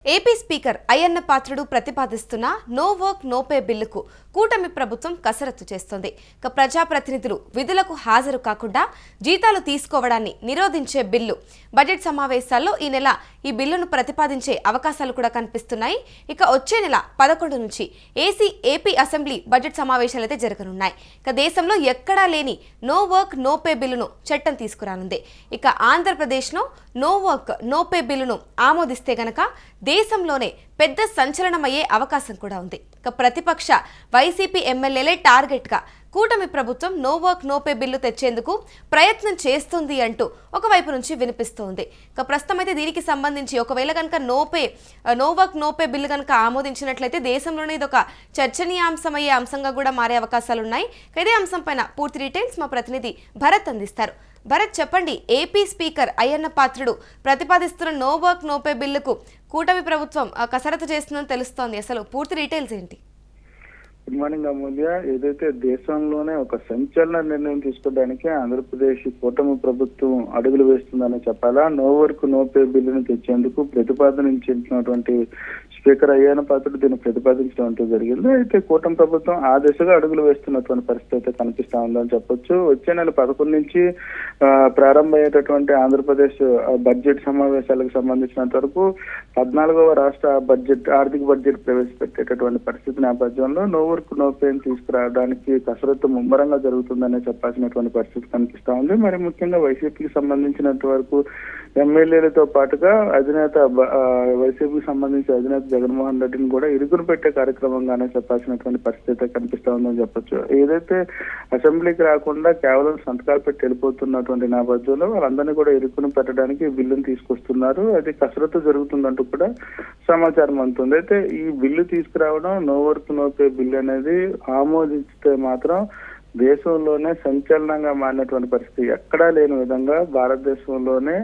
AP speaker Ayyanna Patrudu ప్రతిపాదిస్తున్న no work no pay బిల్లుకు కూటమి ప్రభుత్వం కసరత్తు చేస్తోంది. ప్రజాప్రతినిధులు విధులకు హాజరు కాకుండా జీతాలు తీసుకోవడాన్ని నిరోధించే బిల్లు బడ్జెట్ సమావేశాల్లో ఈ నెల ఈ బిల్లును ప్రతిపాదించే అవకాశాలు కూడా కనిపిస్తున్నాయి. ఇక వచ్చే నెల 11 నుంచి ఏపీ అసెంబ్లీ బడ్జెట్ సమావేశాలు అయితే జరగనున్నాయి. ఇక దేశంలో ఎక్కడా లేని నో వర్క్ నో పే బిల్లును చట్టం తీసుకురానుంది. ఇక ఆంధ్రప్రదేశ్లో నో వర్క్ నో పే బిల్లును ఆమోదిస్తే గనక దేశంలోనే పెద్ద సంచలనమయ్యే అవకాశం కూడా ఉంది. ఇక ప్రతిపక్ష వైసీపీ ఎమ్మెల్యేలే టార్గెట్గా కూటమి ప్రభుత్వం no work no pay bill తెచ్చేందుకు ప్రయత్నం చేస్తుంది అంటూ ఒకవైపు నుంచి వినిపిస్తోంది. ఇక ప్రస్తుతం అయితే దీనికి సంబంధించి ఒకవేళ కనుక no work no pay bill కనుక ఆమోదించినట్లయితే దేశంలోనే ఇది ఒక చర్చనీయాంశమయ్యే అంశంగా కూడా మారే అవకాశాలు ఉన్నాయి. ఇదే అంశం పైన పూర్తి డీటెయిల్స్ మా ప్రతినిధి భరత్ అందిస్తారు. భరత్, చెప్పండి, ఏపీ స్పీకర్ అయ్యన్న పాత్రుడు ప్రతిపాదిస్తున్న నో వర్క్ నో పే బిల్లుకు కూటమి ప్రభుత్వం కసరత్తు చేస్తుందని తెలుస్తోంది. అసలు పూర్తి డీటెయిల్స్ ఏంటి? గుడ్ మార్నింగ్ అమూల్య. ఏదైతే దేశంలోనే ఒక సంచలన నిర్ణయం తీసుకోవడానికి ఆంధ్రప్రదేశ్ కూటమి ప్రభుత్వం అడుగులు వేస్తుందని చెప్పాలా. నో వర్క్ నో పే బిల్లును తెచ్చేందుకు ప్రతిపాదించినటువంటి స్పీకర్ అయ్యన్న పాత్రుడు దీన్ని ప్రతిపాదించడం జరిగింది. అయితే కూటమి ప్రభుత్వం ఆ దిశగా అడుగులు వేస్తున్నటువంటి పరిస్థితి అయితే కనిపిస్తా ఉందని చెప్పొచ్చు. వచ్చే నెల 11 నుంచి ప్రారంభమయ్యేటటువంటి ఆంధ్రప్రదేశ్ బడ్జెట్ సమావేశాలకు సంబంధించినంత వరకు 14వ రాష్ట్ర ఆర్థిక బడ్జెట్ ప్రవేశపెట్టేటటువంటి పరిస్థితి నేపథ్యంలో నో వర్క్ నో పే తీసుకురావడానికి కసరత్తు ముమ్మరంగా జరుగుతుందనే చెప్పాల్సినటువంటి పరిస్థితి కనిపిస్తా ఉంది. మరి ముఖ్యంగా వైసీపీకి సంబంధించినంత వరకు ఎమ్మెల్యేలతో పాటుగా వైసీపీకి సంబంధించి అధినేత జగన్మోహన్ రెడ్డిని కూడా ఇరుకును పెట్టే కార్యక్రమంగానే చెప్పాల్సినటువంటి పరిస్థితి కనిపిస్తా ఉందని చెప్పొచ్చు. ఏదైతే అసెంబ్లీకి రాకుండా కేవలం సంతకాలు పెట్టి వెళ్ళిపోతున్నటువంటి నేపథ్యంలో వాళ్ళందరినీ కూడా ఇరుకును పెట్టడానికి బిల్లును తీసుకొస్తున్నారు. అది కసరత్తు జరుగుతుందంటూ కూడా సమాచారం అందుతుంది. అయితే ఈ బిల్లు తీసుకురావడం no work no pay bill అనేది ఆమోదిస్తే మాత్రం దేశంలోనే సంచలనంగా మారినటువంటి పరిస్థితి. ఎక్కడా లేని విధంగా భారతదేశంలోనే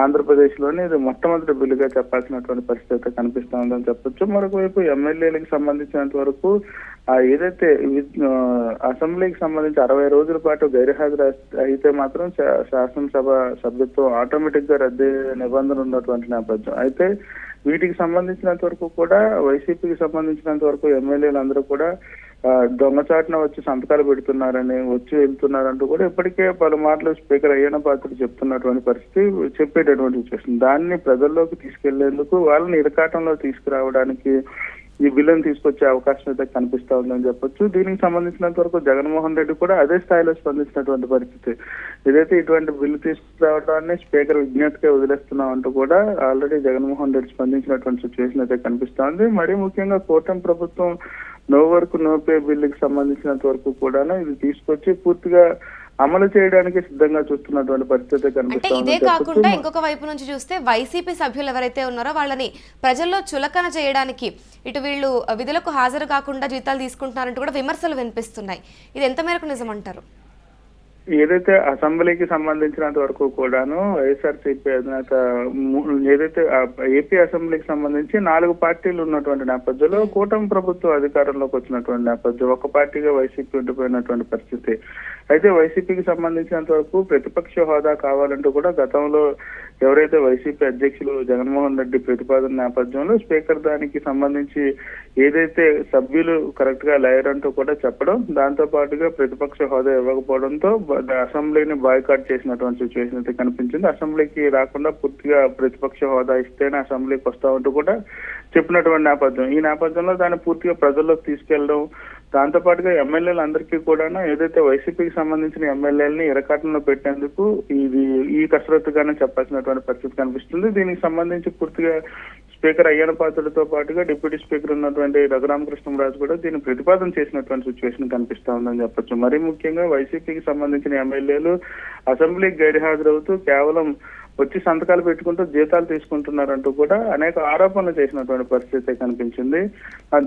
ఆంధ్రప్రదేశ్ లోనే ఇది మొట్టమొదటి బిల్లుగా చెప్పాల్సినటువంటి పరిస్థితి కనిపిస్తా ఉందని చెప్పొచ్చు. మరొకవైపు ఎమ్మెల్యేలకు సంబంధించినంత వరకు ఏదైతే అసెంబ్లీకి సంబంధించి 60 రోజుల పాటు గైర్హాజరు అయితే మాత్రం శాసనసభ సభ్యత్వం ఆటోమేటిక్ గా రద్దు నిబంధన ఉన్నటువంటి నేపథ్యం. అయితే వీటికి సంబంధించినంత వరకు కూడా వైసీపీకి సంబంధించినంత వరకు ఎమ్మెల్యేలు అందరూ కూడా దొంగచాటున వచ్చి సంతకాలు పెడుతున్నారని వచ్చి వెళ్తున్నారంటూ కూడా ఇప్పటికే పలుమార్లు స్పీకర్ అయ్యన్న పాత్రుడు చెప్తున్నటువంటి పరిస్థితి చెప్పేటటువంటి సిచ్యువేషన్. దాన్ని ప్రజల్లోకి తీసుకెళ్లేందుకు వాళ్ళని ఇరకాటంలో తీసుకురావడానికి ఈ బిల్లును తీసుకొచ్చే అవకాశం అయితే కనిపిస్తా ఉందని చెప్పొచ్చు. దీనికి సంబంధించినంత వరకు జగన్మోహన్ రెడ్డి కూడా అదే స్థాయిలో స్పందించినటువంటి పరిస్థితి. ఏదైతే ఇటువంటి బిల్లు తీసుకురావడాన్ని స్పీకర్ విజ్ఞతగా వదిలేస్తున్నాం అంటూ కూడా ఆల్రెడీ జగన్మోహన్ రెడ్డి స్పందించినటువంటి సిచ్యువేషన్ అయితే కనిపిస్తా ఉంది. మరీ ముఖ్యంగా కూటమి ప్రభుత్వం నో వర్క్ నో పే బిల్లుకి సంబంధించినంత వరకు కూడా ఇది తీసుకొచ్చి పూర్తిగా అమలు చేయడానికి సిద్ధంగా చూస్తున్నటువంటి పరిస్థితి కనిపిస్తుంది. ఇదే కాకుండా ఇంకొక వైపు నుంచి చూస్తే వైసీపీ సభ్యులు ఎవరైతే ఉన్నారో వాళ్ళని ప్రజల్లో చులకన చేయడానికి ఇటు వీళ్ళు విధులకు హాజరు కాకుండా జీతాలు తీసుకుంటున్నారంటూ కూడా విమర్శలు వినిపిస్తున్నాయి. ఇది ఎంత మేరకు నిజమంటారు? ఏదైతే అసెంబ్లీకి సంబంధించినంత వరకు కూడాను వైఎస్ఆర్సీపీ అధినేత ఏదైతే ఏపీ అసెంబ్లీకి సంబంధించి 4 పార్టీలు ఉన్నటువంటి నేపథ్యంలో కూటమి ప్రభుత్వం అధికారంలోకి వచ్చినటువంటి నేపథ్యం ఒక పార్టీగా వైసీపీ ఉండిపోయినటువంటి పరిస్థితి. అయితే వైసీపీకి సంబంధించినంత వరకు ప్రతిపక్ష హోదా కావాలంటూ కూడా గతంలో ఎవరైతే వైసీపీ అధ్యక్షులు జగన్మోహన్ రెడ్డి ప్రతిపాదన నేపథ్యంలో స్పీకర్ దానికి సంబంధించి ఏదైతే సభ్యులు కరెక్ట్ గా లేరంటూ కూడా చెప్పడం, దాంతో పాటుగా ప్రతిపక్ష హోదా ఇవ్వకపోవడంతో అసెంబ్లీని బాయ్కాట్ చేసినటువంటి సిచ్యువేషన్ అయితే కనిపించింది. అసెంబ్లీకి రాకుండా పూర్తిగా ప్రతిపక్ష హోదా ఇస్తేనే అసెంబ్లీకి వస్తామంటూ కూడా చెప్పినటువంటి నేపథ్యం. ఈ నేపథ్యంలో దాన్ని పూర్తిగా ప్రజల్లోకి తీసుకెళ్లడం, దాంతో పాటుగా ఎమ్మెల్యేలు అందరికీ కూడా ఏదైతే వైసీపీకి సంబంధించిన ఎమ్మెల్యేలని ఇరకాటంలో పెట్టేందుకు ఈ కసరత్తుగానే చెప్పాల్సినటువంటి పరిస్థితి కనిపిస్తుంది. దీనికి సంబంధించి పూర్తిగా స్పీకర్ అయ్యన్న పాత్రుడితో పాటుగా డిప్యూటీ స్పీకర్ ఉన్నటువంటి రఘురామకృష్ణరాజు కూడా దీన్ని ప్రతిపాదన చేసినటువంటి సిచ్యువేషన్ కనిపిస్తా ఉందని చెప్పొచ్చు. మరీ ముఖ్యంగా వైసీపీకి సంబంధించిన ఎమ్మెల్యేలు అసెంబ్లీకి గైర్హాజరవుతూ కేవలం వచ్చి సంతకాలు పెట్టుకుంటూ జీతాలు తీసుకుంటున్నారంటూ కూడా అనేక ఆరోపణలు చేసినటువంటి పరిస్థితి కనిపించింది.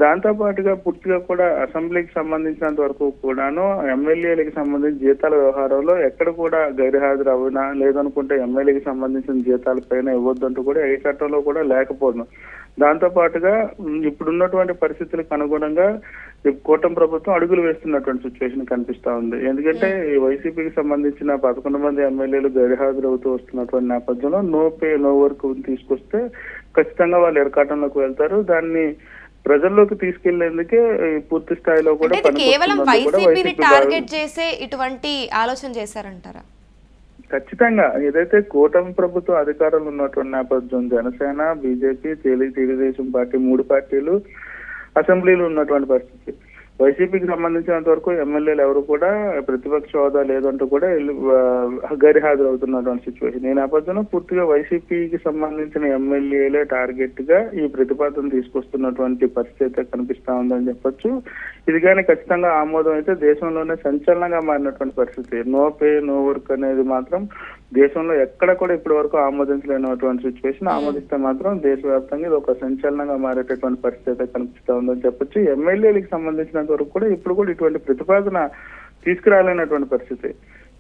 దాంతో పాటుగా పూర్తిగా కూడా అసెంబ్లీకి సంబంధించినంత వరకు కూడాను ఎమ్మెల్యేలకు సంబంధించిన జీతాల వ్యవహారంలో ఎక్కడ కూడా గైర్హాజరు అవ్వనా లేదనుకుంటే ఎమ్మెల్యేకి సంబంధించిన జీతాల పైన ఇవ్వద్దంటూ కూడా ఏ చట్టంలో కూడా లేకపోవడం, దాంతో పాటుగా ఇప్పుడున్నటువంటి పరిస్థితులకు అనుగుణంగా ఈ కూటమి ప్రభుత్వం అడుగులు వేస్తున్నటువంటి సిచ్యువేషన్ కనిపిస్తా ఉంది. ఎందుకంటే ఈ వైసీపీకి సంబంధించిన 11 మంది ఎమ్మెల్యేలు గైర్హాజరవుతూ వస్తున్నటువంటి నేపథ్యంలో నో పే నో వర్క్ తీసుకొస్తే ఖచ్చితంగా వాళ్ళు ఎరకాటంలోకి వెళ్తారు. దాన్ని ప్రజల్లోకి తీసుకెళ్లేందుకే పూర్తి స్థాయిలో కూడా అంటే ఇది కేవలం వైసీపీని టార్గెట్ చేసే ఇటువంటి ఆలోచన చేశారంటారా? ఖచ్చితంగా ఏదైతే కూటమి ప్రభుత్వం అధికారంలో ఉన్నటువంటి నేపథ్యం జనసేన, బీజేపీ, తెలుగుదేశం పార్టీ 3 పార్టీలు అసెంబ్లీలో ఉన్నటువంటి పరిస్థితి. వైసీపీకి సంబంధించినంత వరకు ఎమ్మెల్యేలు ఎవరు కూడా ప్రతిపక్ష హోదా లేదంటూ కూడా గైర్హాజరవుతున్నటువంటి సిచ్యువేషన్. ఈ నేపథ్యంలో పూర్తిగా వైసీపీకి సంబంధించిన ఎమ్మెల్యేలే టార్గెట్ గా ఈ ప్రతిపాదన తీసుకొస్తున్నటువంటి పరిస్థితి కనిపిస్తా ఉందని చెప్పొచ్చు. ఇది కానీ ఖచ్చితంగా ఆమోదం అయితే దేశంలోనే సంచలనంగా మారినటువంటి పరిస్థితి. నో పే నో వర్క్ అనేది మాత్రం దేశంలో ఎక్కడ కూడా ఇప్పటి వరకు ఆమోదించలేనటువంటి సిచ్యువేషన్. ఆమోదిస్తే మాత్రం దేశవ్యాప్తంగా ఇది ఒక సంచలనంగా మారేటటువంటి పరిస్థితి కనిపిస్తా ఉందని చెప్పొచ్చు. ఎమ్మెల్యేలకు సంబంధించినంత వరకు కూడా ఇప్పుడు కూడా ఇటువంటి ప్రతిపాదన తీసుకురాలేనటువంటి పరిస్థితి.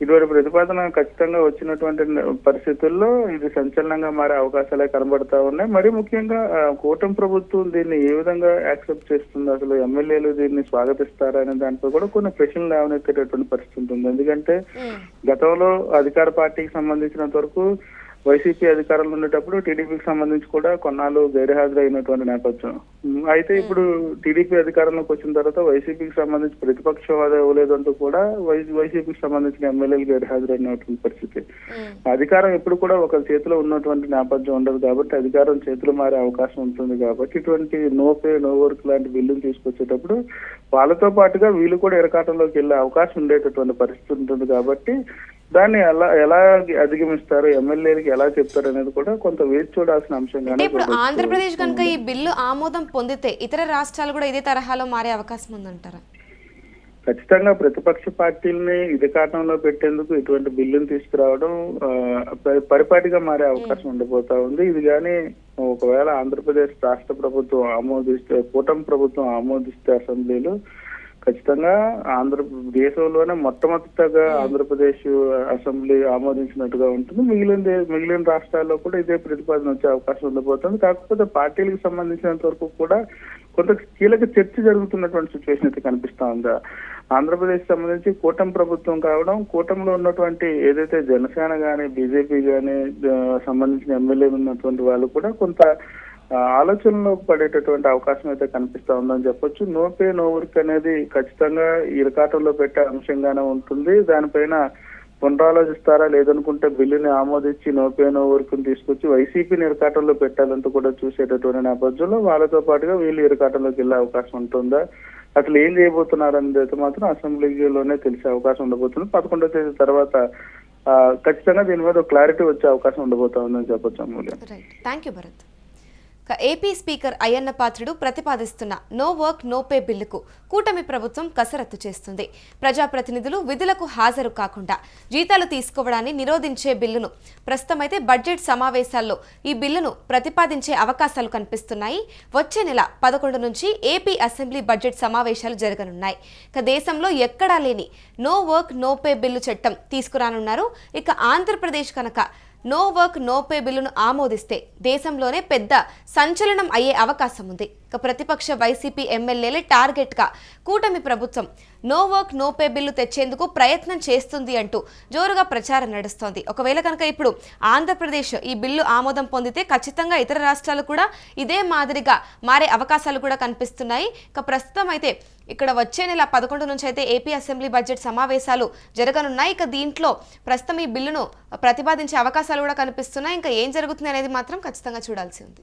ఇటువంటి ప్రతిపాదన ఖచ్చితంగా వచ్చినటువంటి పరిస్థితుల్లో ఇది సంచలనంగా మారే అవకాశాలే కనబడతా ఉన్నాయి. మరి ముఖ్యంగా కూటమి ప్రభుత్వం దీన్ని ఏ విధంగా యాక్సెప్ట్ చేస్తుంది, అసలు ఎమ్మెల్యేలు దీన్ని స్వాగతిస్తారా అనే దానిపై కూడా కొన్ని ప్రశ్నలు లేవనెత్తేటటువంటి పరిస్థితి ఉంటుంది. ఎందుకంటే గతంలో అధికార పార్టీకి సంబంధించినంత వరకు వైసీపీ అధికారంలో ఉండేటప్పుడు టీడీపీకి సంబంధించి కూడా కొన్నాళ్ళు గైర్హాజరైనటువంటి నేపథ్యం. అయితే ఇప్పుడు టీడీపీ అధికారంలోకి వచ్చిన తర్వాత వైసీపీకి సంబంధించి ప్రతిపక్ష హోదా ఇవ్వలేదంటూ కూడా వైసీపీకి సంబంధించిన ఎమ్మెల్యేలు గైర్హాజరైనటువంటి పరిస్థితి. అధికారం ఎప్పుడు కూడా ఒక చేతిలో ఉన్నటువంటి నేపథ్యం ఉండదు కాబట్టి అధికారం చేతులు మారే అవకాశం ఉంటుంది. కాబట్టి ఇటువంటి నో పే నో వర్క్ లాంటి బిల్లులు తీసుకొచ్చేటప్పుడు వాళ్ళతో పాటుగా వీళ్ళు కూడా ఎరకాటంలోకి వెళ్లే అవకాశం ఉండేటటువంటి పరిస్థితి ఉంటుంది. కాబట్టి దాన్ని ఎలా అధిగమిస్తారు, ఎమ్మెల్యేలకి ఎలా చెప్తారు అనేది కూడా కొంత వేచి చూడాల్సిన అంశంగా. ఇప్పుడు ఆంధ్రప్రదేశ్ కనుక ఈ బిల్లు ఆమోదం పొందితే ఇతర రాష్ట్రాలు కూడా ఇదే తరహాలో మారే అవకాశం ఉందంటారా? ఖచ్చితంగా ప్రతిపక్ష పార్టీలని ఇదికాటంలో పెట్టేందుకు ఇటువంటి బిల్లును తీసుకురావడం పరిపాటిగా మారే అవకాశం ఉండిపోతా ఉంది. ఇది కానీ ఒకవేళ ఆంధ్రప్రదేశ్ రాష్ట్ర ప్రభుత్వం ఆమోదిస్తే, కూటమి ప్రభుత్వం ఆమోదిస్తే అసెంబ్లీలో ఖచ్చితంగా దేశంలోనే మొట్టమొదటిగా ఆంధ్రప్రదేశ్ అసెంబ్లీ ఆమోదించినట్టుగా ఉంటుంది. మిగిలిన రాష్ట్రాల్లో కూడా ఇదే ప్రతిపాదన వచ్చే అవకాశం ఉండబోతుంది. కాకపోతే పార్టీలకు సంబంధించినంత వరకు కూడా కొంత కీలక చర్చ జరుగుతున్నటువంటి సిచ్యువేషన్ అయితే కనిపిస్తా ఉంది. ఆంధ్రప్రదేశ్ సంబంధించి కూటమి ప్రభుత్వం కావడం, కూటమిలో ఉన్నటువంటి ఏదైతే జనసేన గానీ బీజేపీ గానీ సంబంధించిన ఎమ్మెల్యేలు ఉన్నటువంటి వాళ్ళు కూడా కొంత ఆలోచనలో పడేటటువంటి అవకాశం అయితే కనిపిస్తా ఉందని చెప్పొచ్చు. నో పే నో వర్క్ అనేది ఖచ్చితంగా ఇరకాటంలో పెట్టే అంశంగానే ఉంటుంది. దానిపైన పునరాలోచిస్తారా, లేదనుకుంటే బిల్లుని ఆమోదించి నో పే నో వర్క్ తీసుకొచ్చి వైసీపీని ఇరకాటంలో పెట్టాలంటూ కూడా చూసేటటువంటి నేపథ్యంలో వాళ్ళతో పాటుగా వీళ్ళు ఇరకాటంలోకి వెళ్లే అవకాశం ఉంటుందా, అసలు ఏం చేయబోతున్నారనేది అయితే మాత్రం అసెంబ్లీలోనే తెలిసే అవకాశం ఉండబోతుంది. 11వ తేదీ తర్వాత ఖచ్చితంగా దీని మీద క్లారిటీ వచ్చే అవకాశం ఉండబోతా ఉందని చెప్పొచ్చు. Amulya, thank you Bharat. AP speaker Ayyanna Patrudu ప్రతిపాదిస్తున్న నో వర్క్ నో పే బిల్లుకు కూటమి ప్రభుత్వం కసరత్తు చేస్తుంది. ప్రజాప్రతినిధులు విధులకు హాజరు కాకుండా జీతాలు తీసుకోవడాన్ని నిరోధించే బిల్లును ప్రస్తుతమైతే బడ్జెట్ సమావేశాల్లో ఈ బిల్లును ప్రతిపాదించే అవకాశాలు కనిపిస్తున్నాయి. వచ్చే నెల 11 నుంచి ఏపీ అసెంబ్లీ బడ్జెట్ సమావేశాలు జరగనున్నాయి. దేశంలో ఎక్కడా లేని no work no pay bill చట్టం తీసుకురానున్నారు. ఇక ఆంధ్రప్రదేశ్ కనుక నో వర్క్ నో పే బిల్లును ఆమోదిస్తే దేశంలోనే పెద్ద సంచలనం అయ్యే అవకాశం ఉంది. ప్రతిపక్ష వైసీపీ ఎమ్మెల్యేలే టార్గెట్గా కూటమి ప్రభుత్వం no work no pay bill తెచ్చేందుకు ప్రయత్నం చేస్తుంది అంటూ జోరుగా ప్రచారం నడుస్తోంది. ఒకవేళ కనుక ఇప్పుడు ఆంధ్రప్రదేశ్ ఈ బిల్లు ఆమోదం పొందితే ఖచ్చితంగా ఇతర రాష్ట్రాలు కూడా ఇదే మాదిరిగా మారే అవకాశాలు కూడా కనిపిస్తున్నాయి. ప్రస్తుతం అయితే ఇక్కడ వచ్చే నెల 11 నుంచి అయితే ఏపీ అసెంబ్లీ బడ్జెట్ సమావేశాలు జరగనున్నాయి. దీంట్లో ప్రస్తుతం ఈ బిల్లును ప్రతిపాదించే అవకాశాలు కూడా కనిపిస్తున్నాయి. ఏం జరుగుతుంది అనేది మాత్రం ఖచ్చితంగా చూడాల్సి ఉంది.